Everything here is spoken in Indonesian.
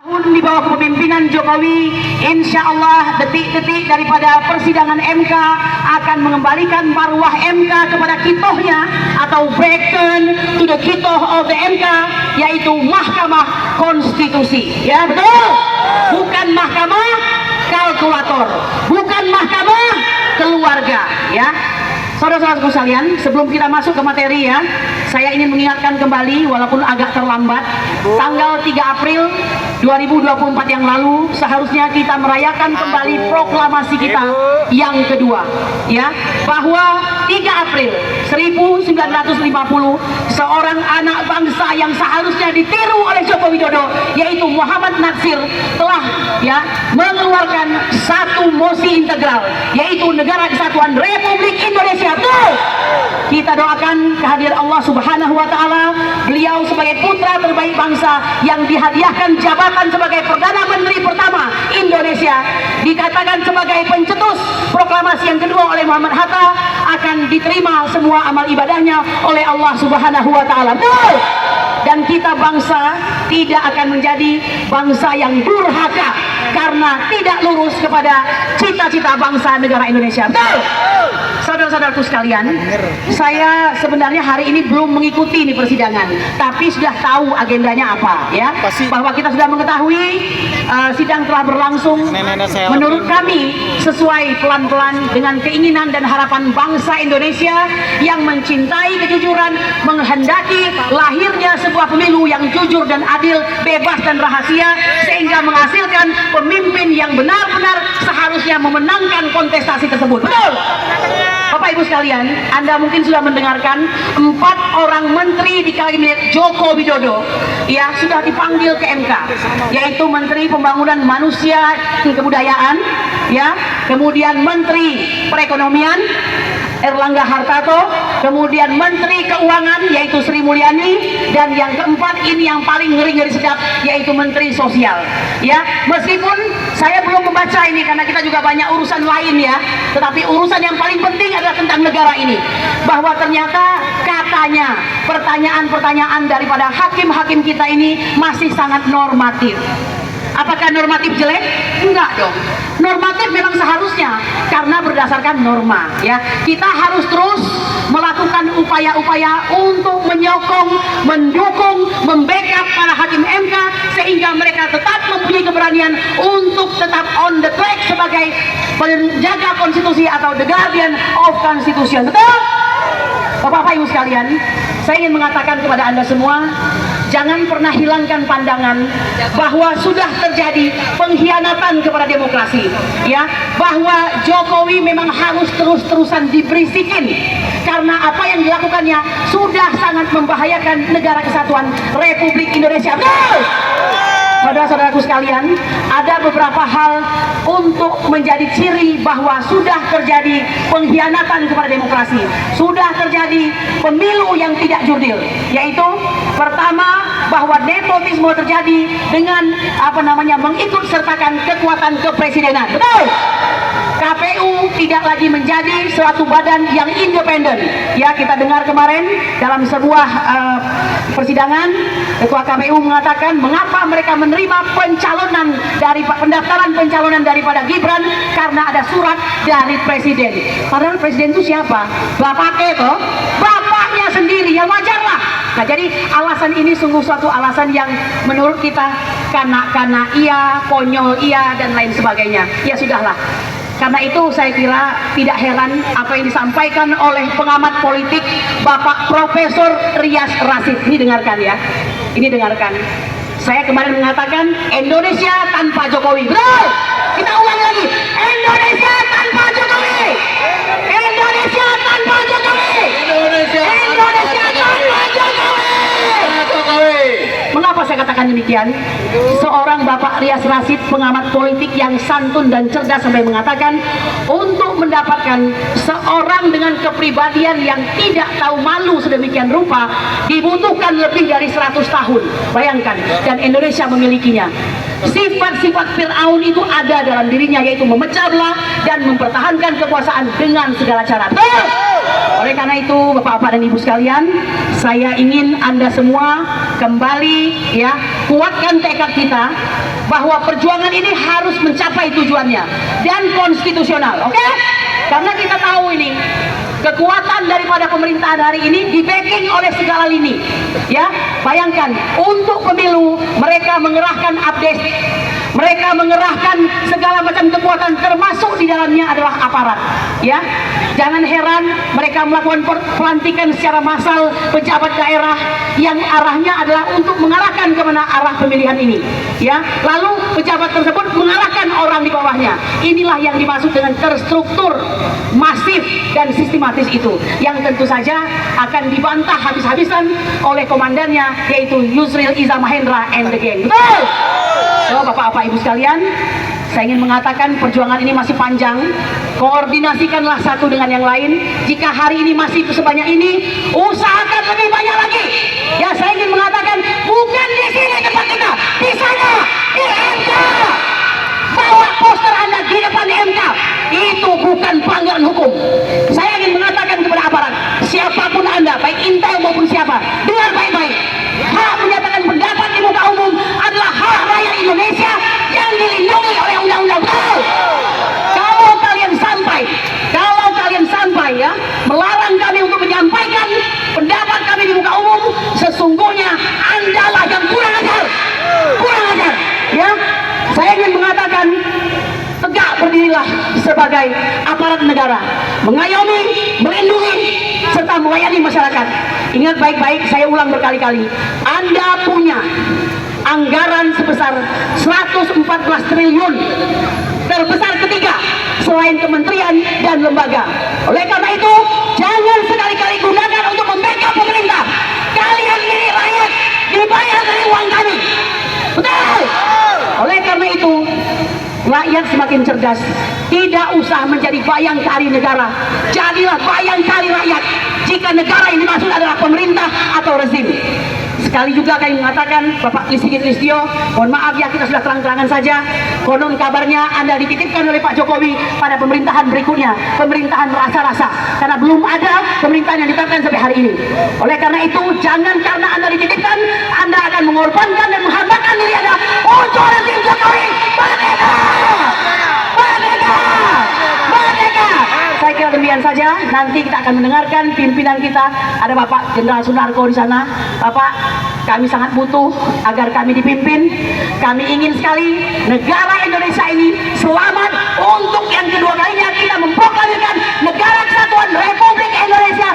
Di bawah kepemimpinan Jokowi, insya Allah detik-detik daripada persidangan MK akan mengembalikan marwah MK kepada kitohnya atau back turn to the kitoh of the MK, yaitu Mahkamah Konstitusi. Ya betul, bukan mahkamah kalkulator, bukan mahkamah keluarga. Ya, saudara-saudaraku sekalian, sebelum kita masuk ke materi ya, saya ingin mengingatkan kembali walaupun agak terlambat, tanggal 3 April 2024 yang lalu seharusnya kita merayakan kembali proklamasi kita yang kedua, ya, bahwa 3 April 1950 seorang anak bangsa yang seharusnya ditiru oleh Joko Widodo, yaitu Muhammad Natsir, telah ya mengeluarkan satu mosi integral, yaitu Negara Kesatuan Republik Indonesia. Betul. Kita doakan kehadiran Allah Subhanahu wa taala, beliau sebagai putra terbaik bangsa yang dihadiahkan jabatan sebagai Perdana Menteri pertama Indonesia, dikatakan sebagai pencetus proklamasi yang kedua oleh Muhammad Hatta, akan diterima semua amal ibadahnya oleh Allah Subhanahu wa taala. Betul. Dan kita bangsa tidak akan menjadi bangsa yang durhaka karena tidak lurus kepada cita-cita bangsa negara Indonesia. Betul. Saudara-saudaraku sekalian, saya sebenarnya hari ini belum mengikuti ini persidangan, tapi sudah tahu agendanya apa, ya. Bahwa kita sudah mengetahui sidang telah berlangsung. Menurut kami sesuai pelan-pelan dengan keinginan dan harapan bangsa Indonesia yang mencintai kejujuran, menghendaki lahirnya sebuah pemilu yang jujur dan adil, bebas dan rahasia, sehingga menghasilkan pemimpin yang benar-benar seharusnya memenangkan kontestasi tersebut. Betul. Bapak Ibu sekalian, Anda mungkin sudah mendengarkan 4 orang menteri di kabinet Joko Widodo ya sudah dipanggil ke MK, yaitu Menteri Pembangunan Manusia dan Kebudayaan, ya, kemudian Menteri Perekonomian Erlangga Hartarto, kemudian Menteri Keuangan yaitu Sri Mulyani, dan yang keempat ini yang paling ngeri-ngeri sedap, yaitu Menteri Sosial. Ya, meskipun saya belum membaca ini karena kita juga banyak urusan lain ya, tetapi urusan yang paling penting adalah tentang negara ini, bahwa ternyata katanya pertanyaan-pertanyaan daripada hakim-hakim kita ini masih sangat normatif. Apakah normatif jelek? Enggak dong. Normatif memang seharusnya karena berdasarkan norma, ya. Kita harus terus melakukan upaya-upaya untuk menyokong, mendukung, membackup para hakim MK sehingga mereka tetap mempunyai keberanian untuk tetap on the track sebagai penjaga konstitusi atau the guardian of constitution. Betul? Bapak-bapak Ibu sekalian, saya ingin mengatakan kepada Anda semua, jangan pernah hilangkan pandangan bahwa sudah terjadi pengkhianatan kepada demokrasi, ya, bahwa Jokowi memang harus terus-terusan diberisikin karena apa yang dilakukannya sudah sangat membahayakan Negara Kesatuan Republik Indonesia. Betul! Saudara-saudaraku sekalian, ada beberapa hal untuk menjadi ciri bahwa sudah terjadi pengkhianatan kepada demokrasi, sudah terjadi pemilu yang tidak jurdil, yaitu pertama, bahwa nepotisme terjadi dengan mengikut sertakan kekuatan kepresidenan. Betul. KPU tidak lagi menjadi suatu badan yang independen. Ya, kita dengar kemarin dalam sebuah persidangan, Ketua KPU mengatakan mengapa mereka menerima pencalonan dari pendaftaran pencalonan daripada Gibran karena ada surat dari presiden. Padahal presiden itu siapa? Bapaknya toh, bapaknya sendiri, ya wajarlah. Nah, jadi alasan ini sungguh suatu alasan yang menurut kita kanak-kanak iya, konyol iya, dan lain sebagainya. Ya sudahlah. Karena itu saya kira tidak heran apa yang disampaikan oleh pengamat politik Bapak Profesor Rias Rasid. Ini dengarkan ya. Ini dengarkan. Saya kemarin mengatakan Indonesia tanpa Jokowi. Betul. Kita ulangi lagi. Indonesia tanpa Jokowi. Indonesia tanpa Jokowi. Indonesia tanpa Jokowi. Mengapa saya katakan demikian? Seorang Bapak Rias Rasid, pengamat politik yang santun dan cerdas, sampai mengatakan untuk mendapatkan seorang dengan kepribadian yang tidak tahu malu sedemikian rupa dibutuhkan lebih dari 100 tahun. Bayangkan, dan Indonesia memilikinya. Sifat-sifat Fir'aun itu ada dalam dirinya, yaitu memecah belah dan mempertahankan kekuasaan dengan segala cara. Betul! Oleh karena itu, Bapak-bapak dan Ibu sekalian, saya ingin Anda semua kembali ya, kuatkan tekad kita bahwa perjuangan ini harus mencapai tujuannya dan konstitusional, oke? Karena kita tahu ini kekuatan daripada pemerintahan hari ini di-backing oleh segala lini. Ya, bayangkan untuk pemilu mereka mengerahkan update, mereka mengerahkan segala macam kekuatan, termasuk di dalamnya adalah aparat. Ya, jangan heran mereka melakukan pelantikan secara massal pejabat daerah yang arahnya adalah untuk mengarahkan kemana arah pemilihan ini. Ya, lalu pejabat tersebut mengarahkan orang di bawahnya. Inilah yang dimaksud dengan terstruktur, masif dan sistematis itu, yang tentu saja akan dibantah habis-habisan oleh komandannya, yaitu Yusril Iza Mahendra and the gang. Betul? So, Bapak-bapak Ibu sekalian, saya ingin mengatakan perjuangan ini masih panjang. Koordinasikanlah satu dengan yang lain. Jika hari ini masih sebanyak ini, usahakan lebih banyak lagi. Ya, saya ingin mengatakan bukan di sini tempat kita, di sana, di MK. Bawa poster Anda di depan MK. Itu bukan pelanggaran hukum. Saya ingin mengatakan kepada aparat, siapapun Anda, baik intel maupun siapa, dengar baik-baik. Hak menyatakan pendapat di muka umum adalah hak rakyat Indonesia yang dilindungi oleh undang-undang. Kalau kalian sampai ya melarang kami untuk menyampaikan pendapat kami di muka umum, sesungguhnya Andalah yang kurang ajar. Ya, saya ingin mengatakan, tegak berdirilah sebagai aparat negara, mengayomi, melindungi, serta melayani masyarakat. Ingat baik-baik, saya ulang berkali-kali, Anda punya anggaran sebesar 114 triliun, terbesar ketiga selain kementerian dan lembaga. Oleh karena itu, jangan sekali-kali gunakan untuk membackup pemerintah. Kalian ini rakyat, dibayar dari uang kami. Betul? Oleh karena itu, rakyat semakin cerdas. Tidak usah menjadi bayangkari negara, jadilah bayangkari rakyat. Jika negara ini maksud adalah pemerintah atau rezim. Sekali juga kami mengatakan, Bapak Sigit Listio, mohon maaf ya, kita sudah terang-terangan saja. Konon kabarnya Anda dititipkan oleh Pak Jokowi pada pemerintahan berikutnya, pemerintahan rasa-rasa, karena belum ada pemerintahan yang ditetapkan sampai hari ini. Oleh karena itu, jangan karena Anda dititipkan, Anda akan mengorbankan dan menghambakan diri Anda untuk rezim Jokowi. Merdeka! Merdeka! Merdeka! Saya kira demikian saja. Nanti kita akan mendengarkan pimpinan kita. Ada Bapak Jenderal Sunarko di sana. Bapak, kami sangat butuh agar kami dipimpin. Kami ingin sekali negara Indonesia ini selamat. Untuk yang kedua kalinya kita memproklamirkan negara kesatuan Republik Indonesia